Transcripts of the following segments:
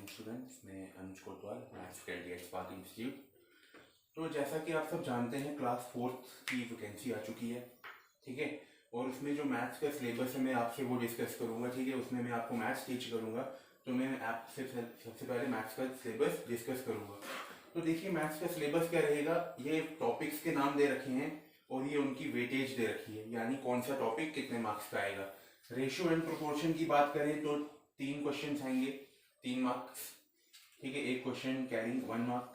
Students, मैं अनुज कोतवाल, maths faculty at spark institute. तो जैसा कि आप सब जानते हैं, क्लास 4th की वैकेंसी आ चुकी है, ठीक है। और उसमें जो मैथ्स का सिलेबस है मैं आपसे वो डिस्कस करूंगा, ठीक है। उसमें मैं आपको मैथ्स टीच करूंगा, तो मैं आपसे सबसे पहले मैथ्स का सिलेबस डिस्कस करूंगा। तो देखिए, मैथ्स का सिलेबस क्या रहेगा, ये टॉपिक्स के नाम दे रखे हैं और ये उनकी वेटेज दे रखी है, यानी कौन सा टॉपिक कितने मार्क्स का आएगा। रेशियो एंड प्रोपोर्शन की बात करें तो 3 क्वेश्चन आएंगे, 3 मार्क्स, ठीक है। एक क्वेश्चन कैरिंग 1 मार्क।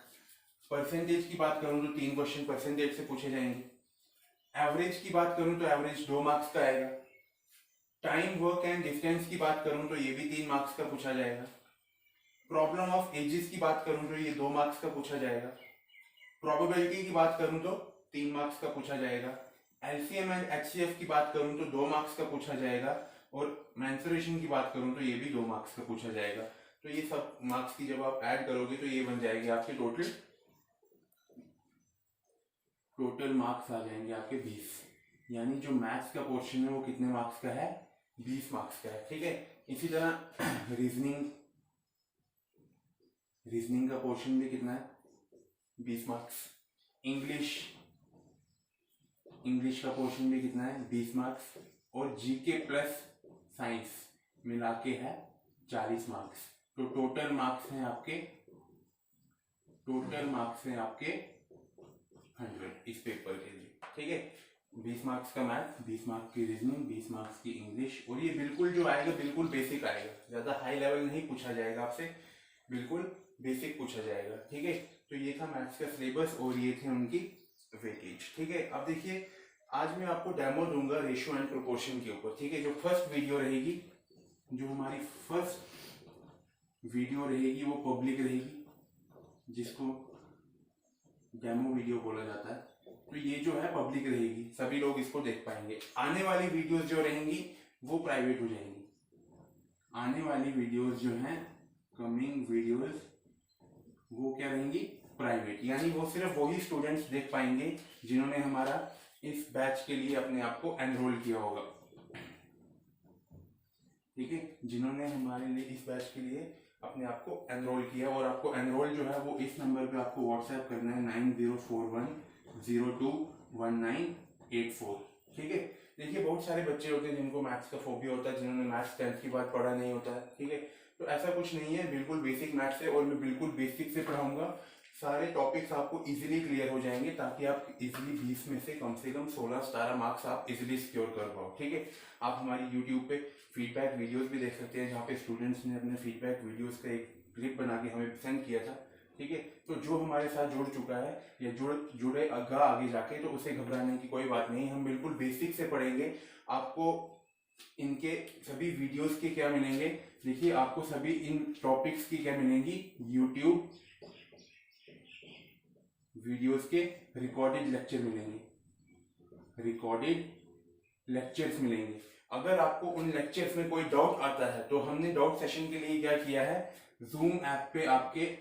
परसेंटेज की बात करूं तो 3 क्वेश्चन परसेंटेज से पूछे जाएंगे। एवरेज की बात करूं तो एवरेज 2 मार्क्स का आएगा। टाइम, वर्क एंड डिस्टेंस की बात करूं तो ये भी 3 मार्क्स का पूछा जाएगा। प्रॉब्लम ऑफ एजेस की बात करूं तो ये 2 मार्क्स का पूछा जाएगा। प्रोबेबिलिटी की बात करूं तो 3 मार्क्स का पूछा जाएगा। एलसीएम एंड एचसीएफ की बात करूं तो 2 मार्क्स का पूछा जाएगा। और मेंसुरेशन की बात करूं तो ये भी 2 मार्क्स का पूछा जाएगा। तो ये सब मार्क्स की जब आप ऐड करोगे तो ये बन जाएगी आपके टोटल मार्क्स आ जाएंगे आपके 20। यानी जो मैथ्स का पोर्शन है वो कितने मार्क्स का है, 20 मार्क्स का है, ठीक है। इसी तरह रीजनिंग का पोर्शन भी कितना है, 20 मार्क्स। इंग्लिश का पोर्शन भी कितना है, 20 मार्क्स। और जीके प्लस साइंस मिला के है 40 मार्क्स। तो टोटल मार्क्स हैं आपके 100 इस पेपर के लिए, ठीक है। 20 मार्क्स का मैथ, 20 मार्क्स की रीजनिंग, 20 मार्क्स की इंग्लिश। और ये बिल्कुल जो आएगा बिल्कुल बेसिक आएगा, ज्यादा हाई लेवल नहीं पूछा जाएगा आपसे, बिल्कुल बेसिक पूछा जाएगा, ठीक है। तो ये था मैथ्स का सिलेबस और ये थे उनकी वेटेज, ठीक है। अब देखिए, आज मैं आपको डेमो दूंगा रेशियो एंड प्रोपोर्शन के ऊपर, ठीक है। जो फर्स्ट वीडियो रहेगी, जो हमारी फर्स्ट वीडियो रहेगी वो पब्लिक रहेगी, जिसको डेमो वीडियो बोला जाता है। तो ये जो है पब्लिक रहेगी, सभी लोग इसको देख पाएंगे। आने वाली वीडियोस जो रहेंगी वो प्राइवेट हो जाएंगी। आने वाली वीडियोस जो हैं, कमिंग वीडियोस, वो क्या रहेंगी, प्राइवेट। यानी वो सिर्फ वही स्टूडेंट्स देख पाएंगे जिन्होंने हमारा इस बैच के लिए अपने आप को एनरोल किया होगा, ठीक है। जिन्होंने हमारे लिए इस बैच के लिए अपने आप को एनरोल किया, और आपको एनरोल जो है वो इस नंबर पे आपको व्हाट्सएप करना है 9041021984, ठीक है। देखिए, बहुत सारे बच्चे होते हैं जिनको मैथ्स का फोबिया होता है, जिन्होंने मैथ्स 10th के बाद पढ़ा नहीं होता है, ठीक है। तो ऐसा कुछ नहीं है, बिल्कुल बेसिक मैथ्स है और मैं बिल्कुल बेसिक से पढ़ाऊंगा। सारे टॉपिक्स आपको इजीली क्लियर हो जाएंगे, ताकि आप इजीली 20 में से कम 16-17 मार्क्स आप इजीली सिक्योर कर पाओ, ठीक है। आप हमारी यूट्यूब पे फीडबैक वीडियोस भी देख सकते हैं, जहाँ पे स्टूडेंट्स ने अपने फीडबैक वीडियोस का एक क्लिप बना के हमें सेंड किया था, ठीक है। तो जो हमारे साथ जुड़ चुका है या जुड़ेगा आगे जाके, तो उसे घबराने की कोई बात नहीं। हम बिल्कुल बेसिक से पढ़ेंगे। आपको इनके सभी वीडियोस के क्या मिलेंगे, देखिए, आपको सभी इन टॉपिक्स की क्या मिलेंगी, यूट्यूब वीडियोस के रिकॉर्डेड लेक्चर मिलेंगे, रिकॉर्डेड लेक्चर्स मिलेंगे। अगर आपको उन लेक्चर्स में कोई डाउट आता है तो हमने डाउट सेशन के लिए क्या किया है, जूम ऐप पे आपके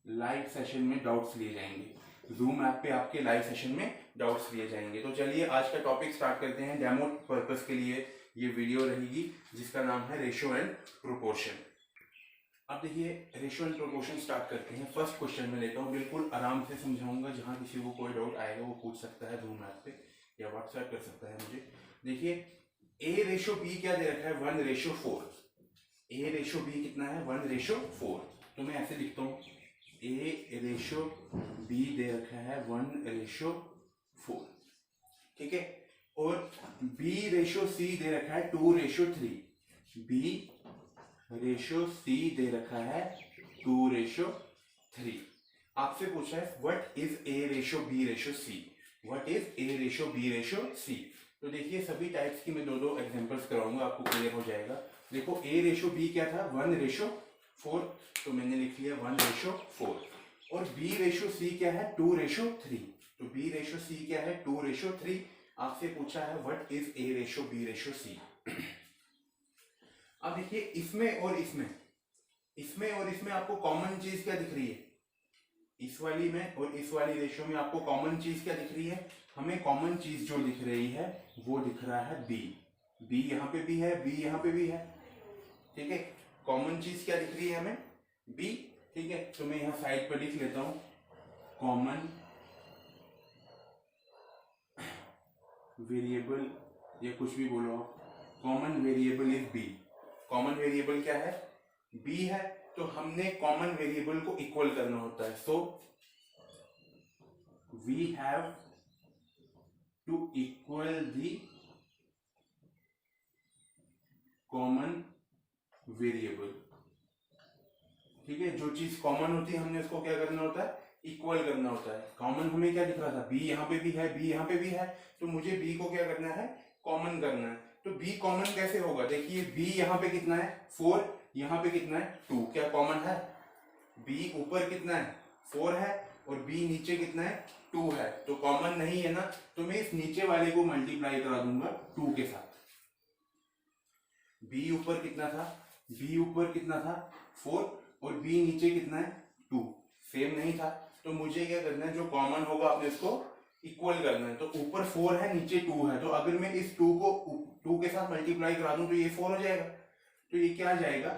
लाइव सेशन में डाउट्स लिए जाएंगे। जूम ऐप पे आपके लाइव सेशन में डाउट्स लिए जाएंगे। तो चलिए आज का टॉपिक स्टार्ट करते हैं। डेमो पर्पस के लिए ये वीडियो रहेगी, जिसका नाम है रेशियो एंड प्रोपोर्शन। अब देखिए, रेशियो एंड प्रोपोर्शन स्टार्ट करते हैं। फर्स्ट क्वेश्चन में लेता हूँ, बिल्कुल आराम से समझाऊंगा, जहां किसी को कोई डाउट आएगा वो पूछ सकता है जूम ऐप पे या व्हाट्सएप कर सकता है मुझे। देखिए, ए रेशियो बी क्या दे रखा है, 1:4। ए रेशियो बी कितना है, 1:4। तो मैं ऐसे लिखता हूँ, ए रेशियो बी दे रखा है 1:4, ठीक है। और बी रेशियो सी दे रखा है 2:3। बी रेशियो सी दे रखा है 2:3। आपसे पूछा है what is A ratio B ratio C, what is A ratio B ratio C. तो देखिए, सभी टाइप्स की मैं दो एग्जांपल्स कराऊंगा, आपको क्लियर हो जाएगा। देखो, ए रेशियो बी क्या था, 1:4, तो मैंने लिख लिया 1:4। और बी रेशियो सी क्या है, 2:3। तो बी रेशियो सी क्या है, 2:3। आपसे पूछा है what is A ratio B ratio C. अब देखिए, इसमें और इसमें आपको कॉमन चीज क्या दिख रही है, इस वाली में और इस वाली रेशियो में आपको कॉमन चीज क्या दिख रही है। हमें कॉमन चीज जो दिख रही है वो दिख रहा है बी। बी यहाँ पे भी है, बी यहाँ पे भी है, ठीक है, कॉमन चीज क्या दिख रही है हमें, बी। ठीक है, तो मैं यहाँ साइड पर लिख लेता हूं, कॉमन वेरिएबल या कुछ भी बोलो आप, common variable is B. Common variable क्या है, बी है, तो हमने कॉमन वेरिएबल को इक्वल करना होता है। So we have to equal the common variable. ठीक है, जो चीज कॉमन होती है हमने उसको क्या करना होता है, इक्वल करना होता है। कॉमन हमें क्या दिख रहा था, बी यहाँ पे भी है, बी यहाँ पे भी है, तो मुझे बी को क्या करना है, कॉमन करना है। तो बी कॉमन कैसे होगा, देखिए बी यहाँ पे कितना है 4, यहाँ पे कितना है 2, क्या कॉमन है, बी ऊपर कितना है 4 है और बी नीचे कितना है 2 है, तो कॉमन नहीं है ना, तो मैं इस नीचे वाले को मल्टीप्लाई करा दूंगा 2 के साथ। बी ऊपर कितना था, बी ऊपर कितना था 4 और बी नीचे कितना है 2, सेम नहीं था, तो मुझे क्या करना है, जो कॉमन होगा आपने इसको इक्वल करना है। तो ऊपर 4 है नीचे 2 है, तो अगर मैं इस 2 को 2 के साथ मल्टीप्लाई करा दूं तो ये 4 हो जाएगा, तो ये क्या आ जाएगा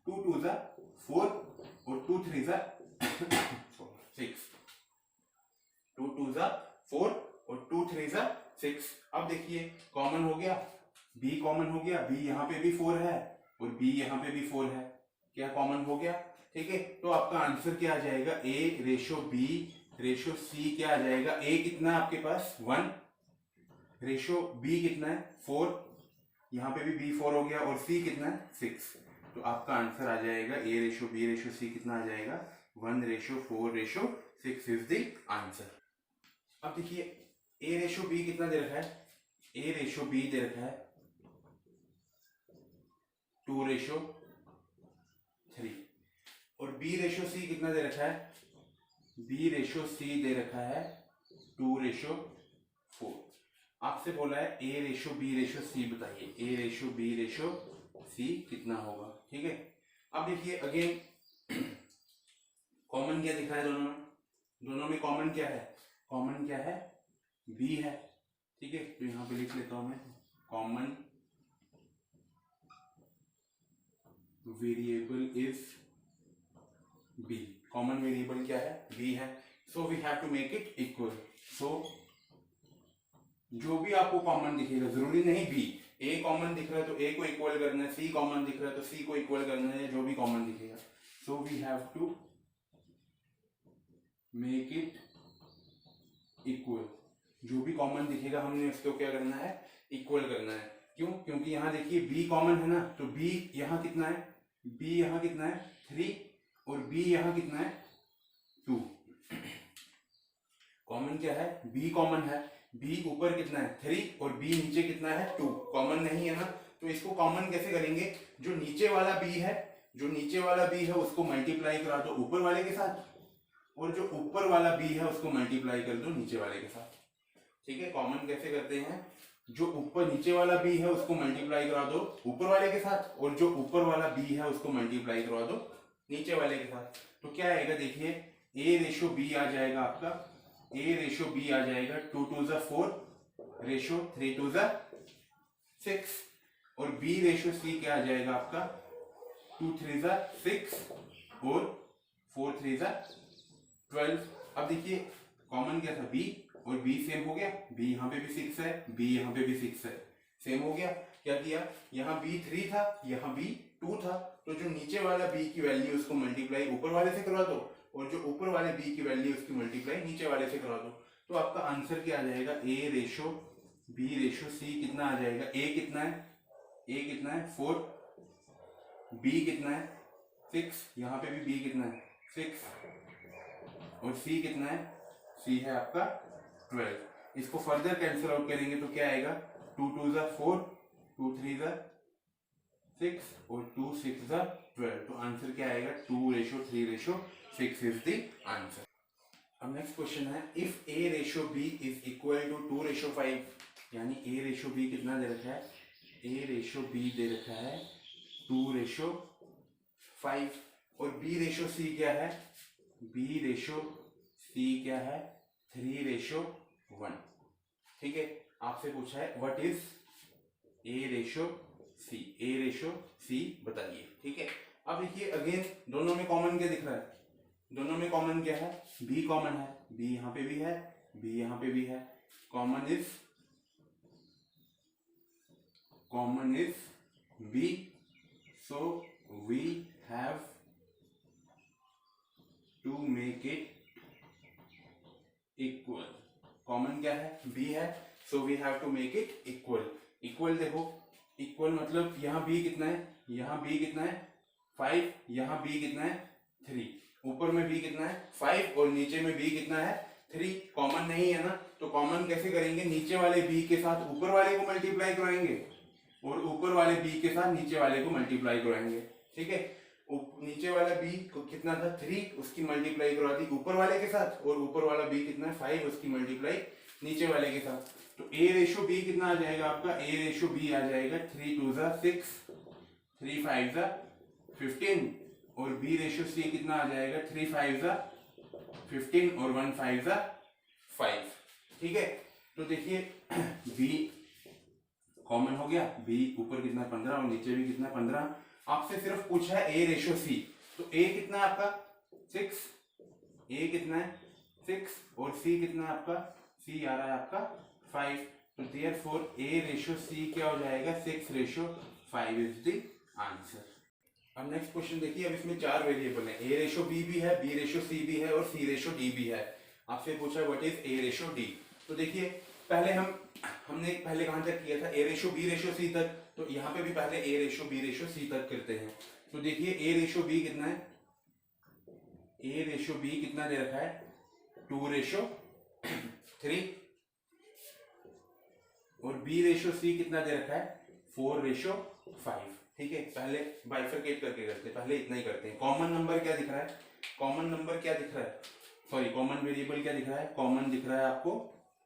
2 2 जा 4 और 2 3 जा 6, 2 2 जा 4 और 2 3 जा 6। अब देखिए कॉमन हो गया, बी कॉमन हो गया, बी यहाँ पे भी 4 है और बी यहाँ पे भी 4 है, क्या कॉमन हो गया। ठीक है, तो आपका आंसर क्या आ जाएगा, ए रेशो बी रेशो सी क्या आ जाएगा, ए कितना है आपके पास 1, रेशो बी कितना है 4, यहाँ पे भी बी 4 हो गया और सी कितना है 6, तो आपका आंसर आ जाएगा ए रेशो बी रेशो सी कितना आ जाएगा 1 ratio 4 ratio 6 is the answer. अब देखिए ए रेशो बी कितना दे रखा है, ए रेशो बी दे रखा है 2 रेशो 3 और बी रेशो सी कितना दे रखा है, बी रेशो सी दे रखा है 2 रेशो 4। आपसे बोला है ए रेशो बी रेशो सी बताइए, ए रेशो बी रेशो सी कितना होगा। ठीक है, अब देखिए अगेन कॉमन क्या दिख रहा है, दोनों में कॉमन क्या है, कॉमन क्या है बी है। ठीक है, तो यहां पे लिख लेता हूं मैं, common variable is B, common variable क्या है बी है, so we have to make it equal. सो जो भी आपको कॉमन दिखेगा, जरूरी नहीं बी, ए कॉमन दिख रहा है तो ए को इक्वल करना है, सी कॉमन दिख रहा है तो सी को इक्वल करना है, जो भी कॉमन दिखेगा। So we have to make it equal, जो भी कॉमन दिखेगा हमने उसको क्या करना है, इक्वल करना है। क्यों, क्योंकि यहाँ देखिए बी कॉमन है ना, तो बी यहाँ कितना है, बी यहाँ कितना है 3 और बी यहाँ कितना है 2, कॉमन क्या है बी कॉमन है, बी ऊपर कितना है 3 और बी नीचे कितना है 2, कॉमन नहीं है ना, तो इसको कॉमन कैसे करेंगे, जो नीचे वाला बी है, जो नीचे वाला बी है उसको मल्टीप्लाई करा दो ऊपर वाले के साथ और जो ऊपर वाला बी है उसको मल्टीप्लाई कर दो नीचे वाले के साथ। ठीक है, कॉमन कैसे करते हैं, जो ऊपर नीचे वाला बी है उसको मल्टीप्लाई करा दो ऊपर वाले के साथ और जो ऊपर वाला बी है उसको मल्टीप्लाई करवा दो नीचे वाले के साथ, तो क्या आएगा देखिए ए रेशो बी आ जाएगा आपका, ए रेशो बी आ जाएगा 2 2 जा 4 रेशो 3 2 जा 6 और बी रेशो सी क्या आ जाएगा आपका 2 3 जा 6 और 4 3 जा 12। अब देखिए कॉमन क्या था बी और बी सेम हो गया, बी यहाँ पे भी 6 है, बी यहाँ पे भी 6 है, सेम हो गया। क्या किया, यहाँ बी 3 था, यहाँ बी 2 था, तो जो नीचे वाला बी की वैल्यू उसको मल्टीप्लाई ऊपर वाले से करवा दो और जो ऊपर वाले बी की वैल्यू उसकी मल्टीप्लाई नीचे वाले से करवा दो, तो आपका आंसर क्या आ जाएगा, ए रेशो बी रेशो सी कितना आ जाएगा, ए कितना है, ए कितना है 4, बी कितना है 6, यहाँ पे भी बी कितना है 6 और सी कितना है, सी है आपका 12। इसको फर्दर कैंसिल आउट करेंगे तो क्या आएगा 2 2 जा 4 2 3 जा 6 और 2 6 जा 12, तो आंसर क्या आएगा 2 ratio 3 ratio 6 is the answer. अब नेक्स्ट क्वेश्चन है, if A ratio B is equal to 2 ratio 5, यानी ए रेशो बी कितना दे रखा है, ए रेशो बी दे रखा है 2 रेशो 5 और बी रेशो सी क्या है, बी रेशो सी क्या है 3 रेशो 1। ठीक है, आपसे पूछा है what is A ratio C, A ratio C बताइए। ठीक है, अब देखिए अगेन दोनों में कॉमन क्या दिख रहा है, दोनों में कॉमन क्या है, बी कॉमन है, बी यहाँ पे भी है, बी यहाँ पे भी है, common is B, so we have to make it equal. Common क्या है, बी है, so we have to make it equal. Equal देखो, इक्वल मतलब यहाँ बी कितना है, यहाँ बी कितना है 5, यहाँ बी कितना है 3, ऊपर में बी कितना है 5 और नीचे में बी कितना है 3। कॉमन नहीं है ना, तो कॉमन कैसे करेंगे, नीचे वाले बी के साथ ऊपर वाले को मल्टीप्लाई कराएंगे और ऊपर वाले बी के साथ नीचे वाले को मल्टीप्लाई कराएंगे। ठीक है, नीचे वाला बी कितना था 3, उसकी मल्टीप्लाई करवा दी ऊपर वाले के साथ, और ऊपर वाला बी कितना है 5, उसकी मल्टीप्लाई नीचे वाले के साथ। तो ए रेशो बी कितना आ जाएगा आपका, ए रेशो बी आ जाएगा 3 2 6, 3 5 15, और बी रेशो सी कितना आ जाएगा 3 5 15 और 1 5 5। ठीक है, तो देखिए बी कॉमन हो गया, बी ऊपर कितना 15 और नीचे भी कितना 15। आपसे सिर्फ पूछा है ए रेशो सी, तो ए कितना है आपका 6, ए कितना है 6 और सी कितना है आपका, सी आ रहा है आपका 5, तो देयरफॉर ए रेशो सी क्या हो जाएगा 6 रेशो 5 इज द आंसर। अब नेक्स्ट क्वेश्चन देखिए, अब इसमें 4 वेरिएबल है, ए रेशो बी भी है, बी रेशो सी भी है और सी रेशो डी भी है। आपसे पूछा है what is A ratio D. तो देखिए पहले हमने पहले कहां तक किया था, ए रेशो बी रेशो सी तक, तो यहाँ पे भी पहले ए रेशो बी रेशो सी तक करते हैं। तो देखिए ए रेशो बी कितना है, ए रेशो बी कितना दे रखा है 2 रेशो 3, और बी रेशो सी कितना दे रखा है 4 रेशो 5। ठीक है, पहले बाइफरकेट करके करते हैं, पहले इतना ही करते हैं। कॉमन नंबर क्या दिख रहा है, कॉमन नंबर क्या दिख रहा है, सॉरी कॉमन वेरिएबल क्या दिख रहा है, कॉमन दिख रहा है आपको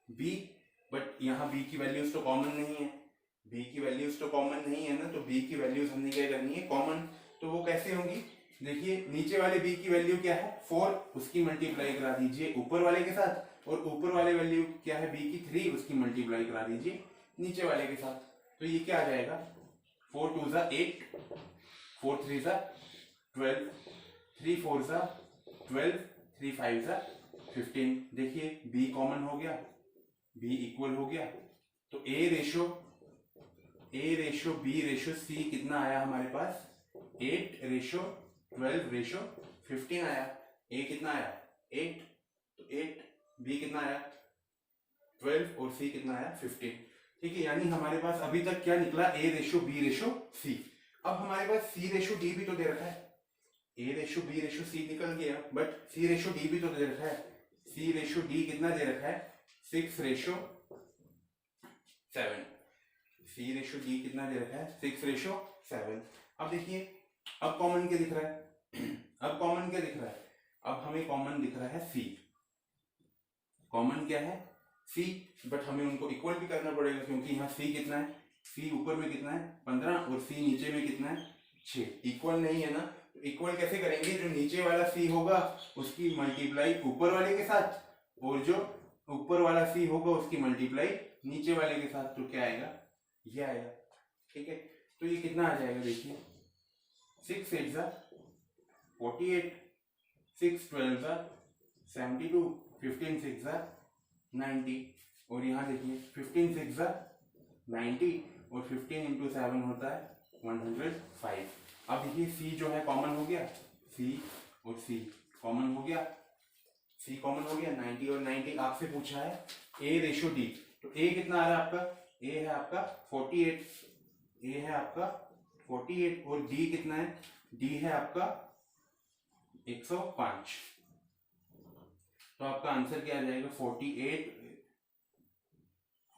बी, बट यहाँ बी की वैल्यूज तो कॉमन नहीं है, बी की वैल्यूज तो कॉमन नहीं है ना, तो बी की वैल्यूज हमने क्या करनी है कॉमन। तो वो कैसे होंगी, देखिए नीचे वाले बी की वैल्यू क्या है 4, उसकी मल्टीप्लाई करा दीजिए ऊपर वाले के साथ, और ऊपर वाले वैल्यू क्या है बी की 3, उसकी मल्टीप्लाई करा दीजिए नीचे वाले के साथ। तो ये क्या आ जाएगा 4 2 8, 4 3 12, 3 4 12, 3 5 15। देखिए बी कॉमन हो गया, बी इक्वल हो गया, तो ए रेशो बी रेशो सी कितना आया हमारे पास 8 रेशो 12 रेशो 15 आया। ए कितना आया 8, तो 8, बी कितना आया 12 और सी कितना आया 15। ठीक है, यानी हमारे पास अभी तक क्या निकला ए रेशो बी रेशो सी। अब हमारे पास सी रेशो डी भी तो दे रखा है, ए रेशो बी रेशो सी निकल गया, बट सी रेशो डी भी तो दे रखा है। सी रेशो डी कितना दे रखा है 6 रेशो 7, सी रेशो डी कितना दे रखा है 6 रेशो 7। अब देखिए अब कॉमन क्या दिख रहा है अब कॉमन क्या दिख रहा है, अब हमें कॉमन दिख रहा है सी, कॉमन क्या है सी, बट हमें उनको इक्वल भी करना पड़ेगा, क्योंकि यहाँ सी कितना है, सी ऊपर में कितना है 15 और सी नीचे में कितना है 6, इक्वल नहीं है ना। तो इक्वल कैसे करेंगे, जो नीचे वाला सी होगा उसकी मल्टीप्लाई ऊपर वाले के साथ, और जो ऊपर वाला सी होगा उसकी मल्टीप्लाई नीचे वाले के साथ, तो क्या आएगा ये आएगा। ठीक है, तो ये कितना आ जाएगा देखिए 6 8 48, 6 12 72, 15 6 90, और यहाँ देखिए 15 6 90 और 15 इंटू 7 होता है 105। अब देखिए सी जो है कॉमन हो गया, सी और सी कॉमन हो गया, सी कॉमन हो गया 90 और 90। आपसे पूछा है ए रेशो डी, तो ए कितना आ रहा है आपका, ए है आपका 48, ए है आपका 48 और डी कितना है, डी है आपका 105। तो आपका आंसर क्या आ जाएगा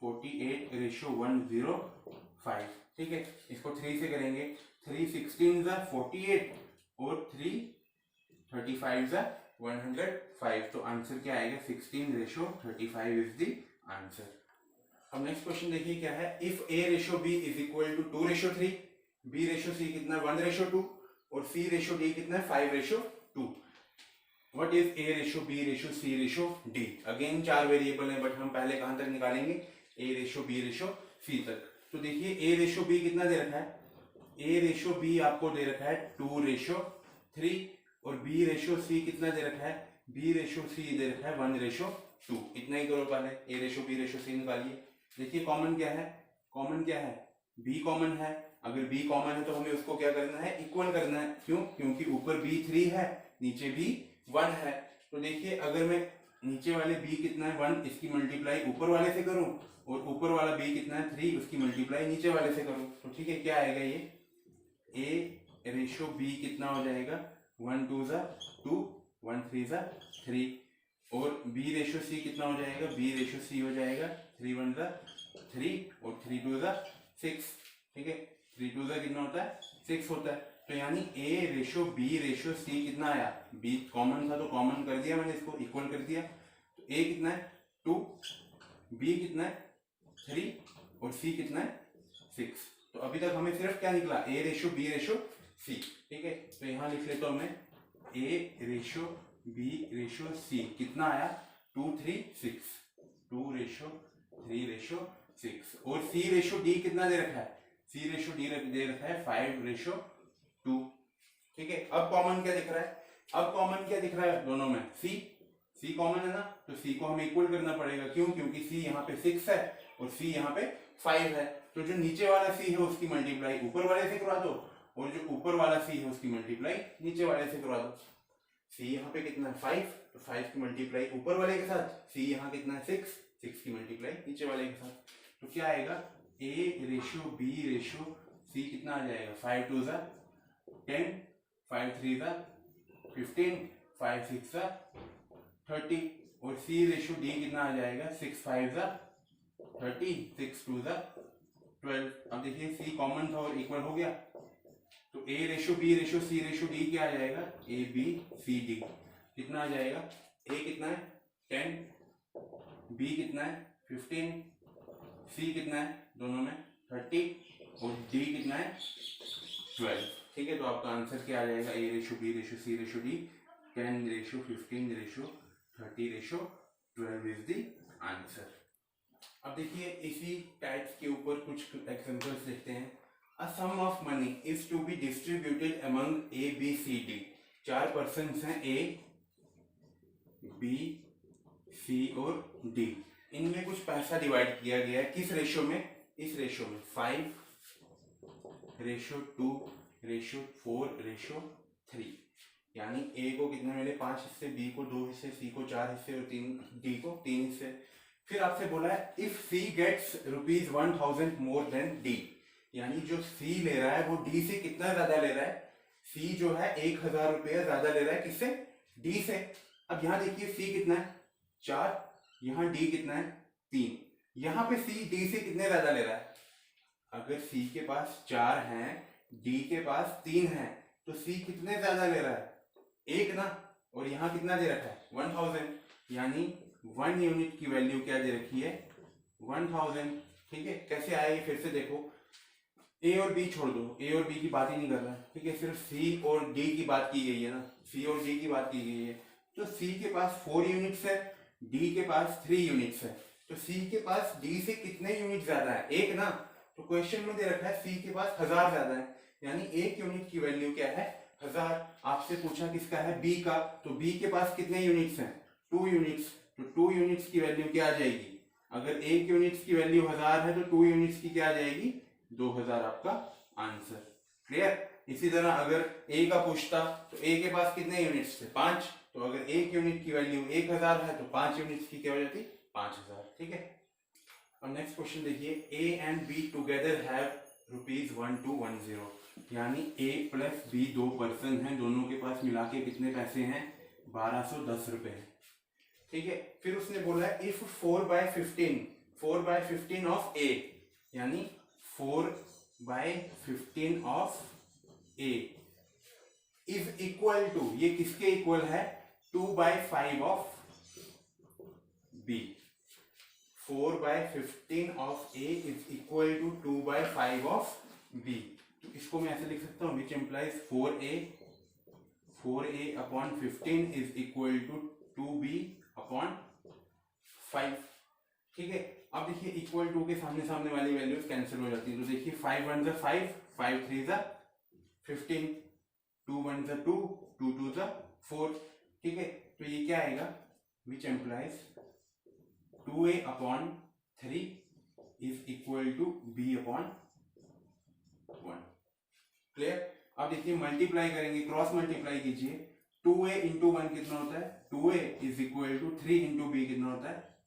48 रेशो 105। ठीक है, इसको 3 से करेंगे, 3 16 48 और 3 35 105, तो आंसर क्या आएगा 16 रेशो 35 इज द आंसर। अब नेक्स्ट क्वेश्चन देखिए क्या है, if A ratio B is equal to 2 ratio 3, B ratio C कितना 1 रेशो 2 और सी रेशो डी कितना 5 ratio 2, what is A ratio B ratio C ratio D. Again 4 variable है, but हम पहले कहां तक निकालेंगे A ratio B ratio C तक। तो देखिए ए रेशो बी कितना दे रखा है A रेशो B आपको दे रखा है 2:3 और B रेशो C कितना दे रखा है, B रेशो C दे रखा है 1:2। इतना ही करो पहले, A ratio B ratio C निकालिए। देखिए कॉमन क्या है, कॉमन क्या है, B कॉमन है। अगर B कॉमन है तो हमें उसको क्या करना है, इक्वल करना है। क्यों, क्योंकि ऊपर B 3 है, नीचे B 1 है। तो देखिए अगर मैं नीचे वाले B कितना है 1, इसकी मल्टीप्लाई ऊपर वाले से करूं और ऊपर वाला B कितना है 3, उसकी मल्टीप्लाई नीचे वाले से करूं, तो ठीक है क्या आएगा, ये A रेशो B कितना हो जाएगा, 1 2 2, 1 3 3, और B रेशो C कितना हो जाएगा, B रेशो C हो जाएगा 3 1 3 और 3 2 6। ठीक है, 3 2 कितना होता है, 6 होता है। तो यानी A ratio B ratio C कितना आया, B कॉमन था तो कॉमन कर दिया मैंने, इसको इक्वल कर दिया। तो A कितना है 2, B कितना है 3 और C कितना है 6। तो अभी तक हमें सिर्फ क्या निकला, A ratio B ratio C। ठीक है, तो यहां लिख लेता हूं मैं A ratio B ratio C कितना आया 2 3 6, 2:3:6। और C रेशो D कितना दे रखा है, C रेशो D दे रखा है 5:2। ठीक है, अब कॉमन क्या दिख रहा है, अब कॉमन क्या दिख रहा है दोनों में, C कॉमन है ना, तो C को हमें इक्वल करना पड़ेगा। क्यों, क्योंकि C यहाँ पे 6 है और C यहाँ पे 5 है। तो जो नीचे वाला C है उसकी मल्टीप्लाई ऊपर वाले से करवा दो और जो ऊपर वाला C है उसकी मल्टीप्लाई नीचे वाले से करवा दो। C यहाँ पे कितना है 5, तो 5 की मल्टीप्लाई ऊपर वाले के साथ, C यहाँ कितना है 6 की मल्टीप्लाई नीचे वाले के साथ। तो क्या आएगा, A ratio B ratio C कितना आ जाएगा, 5 2 10, 5 3 15, 5 6 30, और C रेशो D कितना आ जाएगा, 6 5 30, 6 2 12। अब देखिए C कॉमन था और इक्वल हो गया, तो A ratio B ratio C ratio D क्या आ जाएगा, A B C D कितना आ जाएगा, A कितना है 10, B कितना है 15, C कितना है दोनों में 30 और D कितना है 12। ठीक है, तो आपका आंसर क्या आ जाएगा, A ratio B ratio C ratio D 10 ratio 15 ratio 30 ratio 12 is the answer. अब देखिए इसी टाइप्स के ऊपर कुछ एग्जांपल्स देखते हैं। A sum of money is to be distributed among A, B, C, D। 4 persons हैं A, B, C और D। इनमें कुछ पैसा डिवाइड किया गया है, किस रेशो में, इस रेशो में 5:2:4:3। यानी A को कितने मिले 5 हिस्से, B को 2 हिस्से, C को 4 हिस्से और D को 3 हिस्से। फिर आपसे बोला है if C gets ₹1000 more than D। यानी जो C ले रहा है वो D से कितना ज्यादा ले रहा है, C जो है 1000 रुपया ज्यादा ले रहा है किससे, D से। अब यहाँ देखिए C कितना है 4, यहाँ D कितना है 3, यहाँ पे C D से कितने ज्यादा ले रहा है। अगर C के पास 4 है, D के पास 3 है, तो C कितने ज्यादा ले रहा है, 1 ना, और यहाँ कितना दे रखा है 1000, यानी 1 यूनिट की वैल्यू क्या दे रखी है 1000। ठीक है, कैसे आएगी फिर से देखो, A और B छोड़ दो, A और B की बात ही नहीं कर रहा है। ठीक है, सिर्फ C और D की बात की गई है ना, C और D की बात की गई है। तो C के पास 4 यूनिट्स है, D के पास 3 यूनिट्स है, तो C के पास D से कितने यूनिट ज्यादा है, 1 ना। तो क्वेश्चन में दे रखा है C के पास 1000 ज्यादा है, यानी 1 यूनिट की वैल्यू क्या है 1000। आपसे पूछा किसका है, B का, तो B के पास कितने यूनिट्स हैं 2 यूनिट्स, तो 2 यूनिट्स की वैल्यू क्या आ जाएगी, अगर 1 यूनिट्स की वैल्यू 1000 है तो 2 यूनिट्स की क्या आ जाएगी 2000, आपका आंसर। क्लियर। इसी तरह अगर A का पूछता तो A के पास कितने यूनिट्स थे 5, तो अगर 1 यूनिट की वैल्यू 1000 है तो 5 यूनिट्स की क्या हो जाती 5000। ठीक है, अब नेक्स्ट क्वेश्चन देखिए, A and B together have ₹1210। यानी A प्लस B 2 पर्सन हैं, दोनों के पास मिला के कितने पैसे हैं 1210 रुपए हैं। ठीक है, फिर उसने बोला है इफ 4/15 ऑफ A, यानी 4/15 of A is equal to, ये किसके इक्वल है 2/5 of B। 4/15 of A is equal to 2/5 of B। तो इसको मैं ऐसे लिख सकता हूं, which implies 4A upon 15 is equal to 2B upon 5। ठीक है, अब देखिए इक्वल टू के सामने सामने वाली वैल्यूज कैंसिल हो जाती है, तो देखिए 5 1 5 5 3 ज़ा 15, 2 1 ज़ा 2, 2 2 ज़ा 4, ठीक है। तो ये क्या आएगा, which implies 2a upon 3 is equal to b upon 1। Clear. अब देखिए मल्टीप्लाई करेंगे, क्रॉस मल्टीप्लाई कीजिए, 2a इंटू 1 कितना होता है, 2a is equal to 3 into B कितना होता है,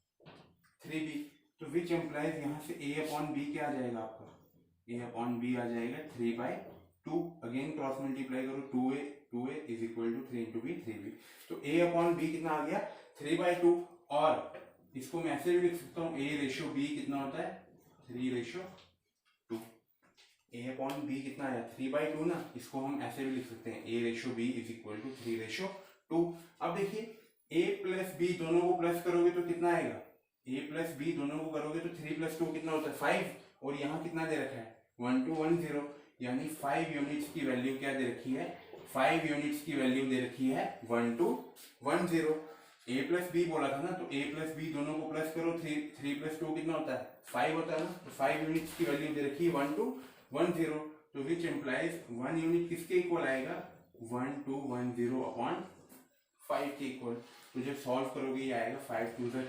3b। तो विच एम्प्लाइज यहाँ से a अपॉन बी क्या आ जाएगा आपका, a अपॉन बी आ जाएगा 3/2। अगेन क्रॉस मल्टीप्लाई करो, 2a is equal to 3 into B 3b। तो a अपॉन बी कितना आ गया 3/2, और इसको मैं ऐसे भी लिख सकता हूँ a रेशो b कितना होता है 3/2। a अपॉन बी कितना आया 3/2 ना, इसको हम ऐसे भी लिख सकते हैं a ratio b is equal to 3/2। अब देखिए a प्लस b दोनों को प्लस करोगे तो कितना आएगा, a प्लस b दोनों को करोगे तो 3 + 2 कितना होता है 5, और यहाँ कितना दे रखा है 1 2 1 0, यानी 5 यूनिट्स की वैल्यू क्या दे रखी है, 5 यूनिट्स की वैल्यू दे रखी है 1 2 1 0। a प्लस बी बोला था ना, तो a प्लस बी दोनों को प्लस करो, 3 + 2 कितना होता है 5 होता है ना, तो 5 यूनिट्स की वैल्यू दे रखी है 1 2 1 0। तो विच एम्प्लाइज 1 यूनिट किसके इक्वल आएगा 1 2 1 0 अपॉन 5 के इक्वल। तो जब सॉल्व करोगे ये आएगा 5 2 10,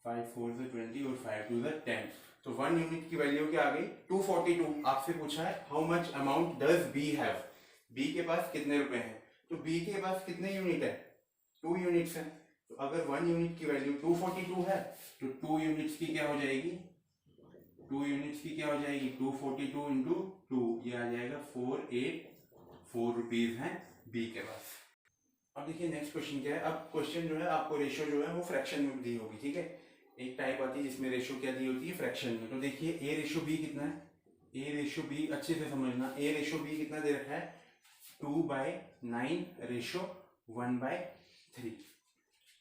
5 4 20 और 5 2 10। तो 1 यूनिट की वैल्यू क्या आ गई 242। आपसे पूछा है how much amount does B have, B के पास कितने रुपए हैं, तो बी के पास कितने यूनिट है 2 यूनिट्स हैं। तो अगर 1 यूनिट की वैल्यू 242 है तो 2 यूनिट्स की क्या हो जाएगी, 2 यूनिट्स की क्या हो जाएगी 242 इंटू 2, ये आ जाएगा 484 रुपीज हैं बी के पास। अब देखिए नेक्स्ट क्वेश्चन क्या है। अब क्वेश्चन जो है आपको रेशियो जो है वो फ्रैक्शन में दी होगी, ठीक है। एक टाइप आती है जिसमें रेशियो क्या दी होती है फ्रैक्शन में। तो देखिए a रेशियो b कितना है, a रेशियो b अच्छे से समझना, a रेशियो b कितना दे रखा है 2/9 रेशियो 1/3,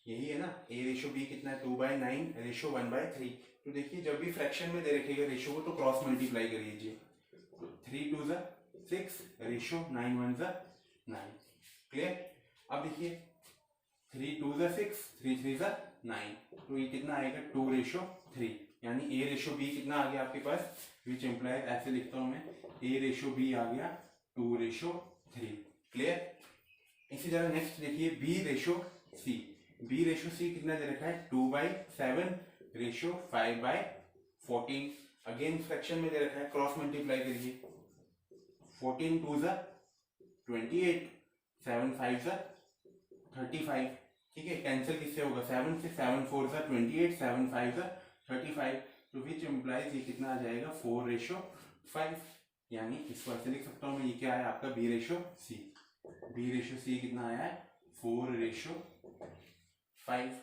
यही है ना। a रेशियो b कितना है 2/9 रेशियो 1/3। तो देखिए जब भी फ्रैक्शन में दे रखेगा रेशियो को तो क्रॉस मल्टीप्लाई कर लीजिए, तो 3 2 6 रेशियो 9 1 9। क्लियर। अब देखिए 3 2 6 3 3 9, तो ये कितना आएगा 2/3, यानी a रेशियो b कितना आ गया आपके पास, विच एम्प्लाइज ऐसे लिखता हूं मैं a रेशियो b आ गया 2/3। क्लियर। इसी तरह नेक्स्ट देखिए b ratio c, b ratio c कितना दे रखा है 2/7 रेशियो 5/14। अगेन फ्रैक्शन में दे रखा है, क्रॉस मल्टीप्लाई करिए, 14 2 28, 7 5 35, ठीक है। कैंसिल किससे होगा 7 से, 7 4 28, 7 5 35। तो विच एम्प्लाइज ये कितना आ जाएगा 4/5, यानी इसको ऐसे लिख सकता हूँ मैं, ये क्या है आपका b ratio c, b ratio c कितना आया है 4/5।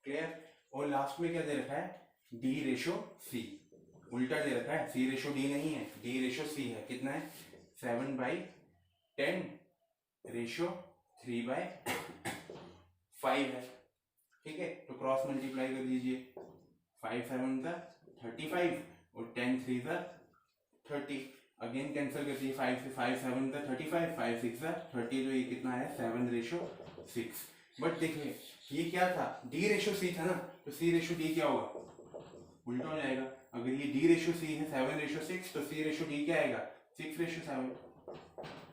क्लियर। और लास्ट में क्या दे रखा है d रेशियो c, उल्टा दे रखा है, c रेशियो d नहीं है, d रेशियो c है, कितना है 7/10 रेशियो 3/5 है, ठीक है। तो क्रॉस मल्टीप्लाई कर दीजिए, 5 7 35 और 10 3 30। अगेन कैंसिल कर दीजिए, 5 से 5 7 35, 5 6 30, तो ये कितना है 7/6। बट देखिए ये क्या था d रेशियो c था ना, तो c रेशियो d क्या होगा उल्टा हो जाएगा। अगर ये d रेशियो c है 7/6, तो c रेशियो d क्या आएगा 6/7,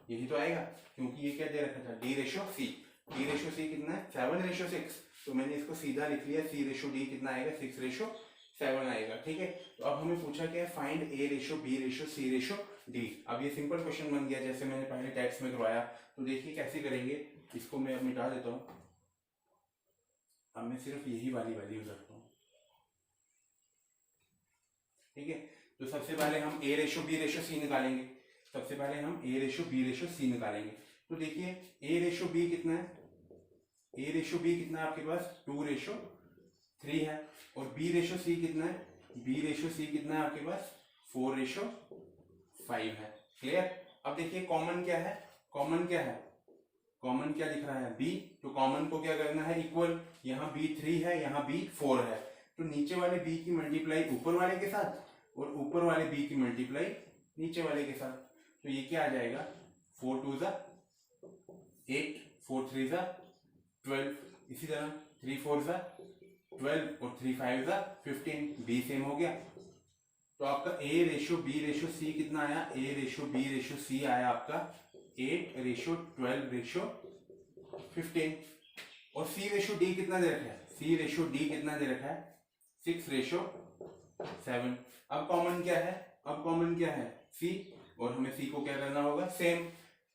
यही तो आएगा, क्योंकि ये क्या दे रखा था d ratio c, d ratio c कितना है 7/6, तो मैंने इसको सीधा लिख लिया, c रेशियो d कितना आएगा 6/7 आएगा, ठीक है। तो अब हमें पूछा क्या है find a ratio b ratio c ratio d। अब ये सिंपल क्वेश्चन बन गया जैसे मैंने पहले टेक्स्ट में करवाया। तो देखिए कैसे करेंगे, इसको मैं अब मिटा देता हूँ, अब मैं सिर्फ यही वाली वैल्यू रखता हूँ, ठीक है। तो सबसे पहले हम a ratio b ratio c निकालेंगे, सबसे पहले हम a ratio b ratio c निकालेंगे। तो देखिए a रेशियो b कितना है, a रेशियो b कितना है आपके पास 2/3 है, और b रेशियो c कितना है, b रेशियो c कितना है आपके पास 4/5 है। क्लियर। अब देखिए कॉमन क्या है, कॉमन क्या है, कॉमन क्या दिख रहा है b, तो कॉमन को क्या करना है इक्वल, यहाँ b 3 है यहाँ b 4 है, तो नीचे वाले b की मल्टीप्लाई ऊपर वाले के साथ और ऊपर वाले b की मल्टीप्लाई नीचे वाले के साथ। तो ये क्या आ जाएगा 4 2 8, 4 3 12, इसी तरह 3 4 12 और 3 5 15, b सेम हो गया। तो आपका A ratio B ratio C कितना आया, A ratio B ratio C आया आपका 8 रेशो 12 रेशो 15, और C रेशो D कितना दे रखा है, C रेशो D कितना दे रखा है 6 रेशो 7। अब कॉमन क्या है, अब कॉमन क्या है C, और हमें C को क्या करना होगा, सेम,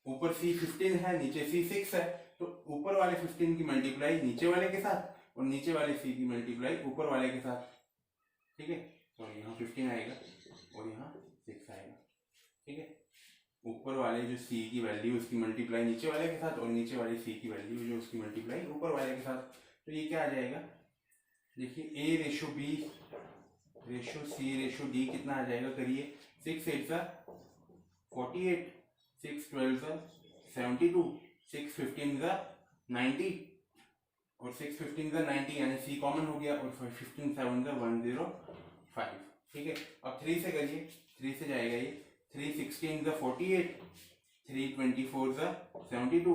ऊपर C 15 है, नीचे C 6 है, तो ऊपर वाले 15 की मल्टीप्लाई नीचे वाले के साथ और नीचे वाले C की मल्टीप्लाई ऊपर वाले के साथ, ठीक है। तो यहाँ 15 आएगा और यहाँ 6 आएगा, ठीक है। ऊपर वाले जो C की वैल्यू उसकी मल्टीप्लाई नीचे वाले के साथ और नीचे वाले C की वैल्यू जो उसकी मल्टीप्लाई ऊपर वाले के साथ, तो ये क्या आ जाएगा, देखिए A ratio B ratio C ratio D कितना आ जाएगा, करिए 6 8 48, 6 12 72, 6 15 90 और 6 15 90, यानी C कॉमन हो गया, और 15 7 105, ठीक है। अब 3 से करिए, 3 से जाएगा ये, 3 16 48, 3 24 72,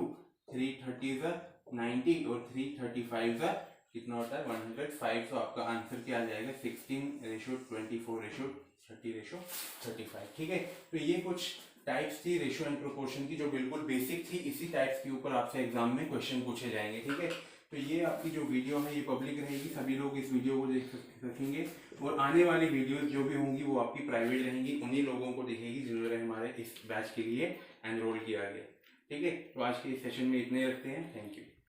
3 30 90 और 3 35 कितना होता है 105। तो आपका आंसर क्या आ जाएगा 16 रेशो 24 रेशो 30 रेशो 35, ठीक है। तो ये कुछ टाइप्स थी रेशो एंड प्रोपोर्शन की जो बिल्कुल बेसिक थी, इसी टाइप्स के ऊपर आपसे एग्जाम में क्वेश्चन पूछे जाएंगे, ठीक है। तो ये आपकी जो वीडियो है ये पब्लिक रहेगी, सभी लोग इस वीडियो को देख सकेंगे, और आने वाली वीडियोस जो भी होंगी वो आपकी प्राइवेट रहेंगी, उन्हीं लोगों को दिखेगी जिन्होंने हमारे इस बैच के लिए एनरोल किया गया, ठीक है। तो आज के इस सेशन में इतने रखते हैं, थैंक यू।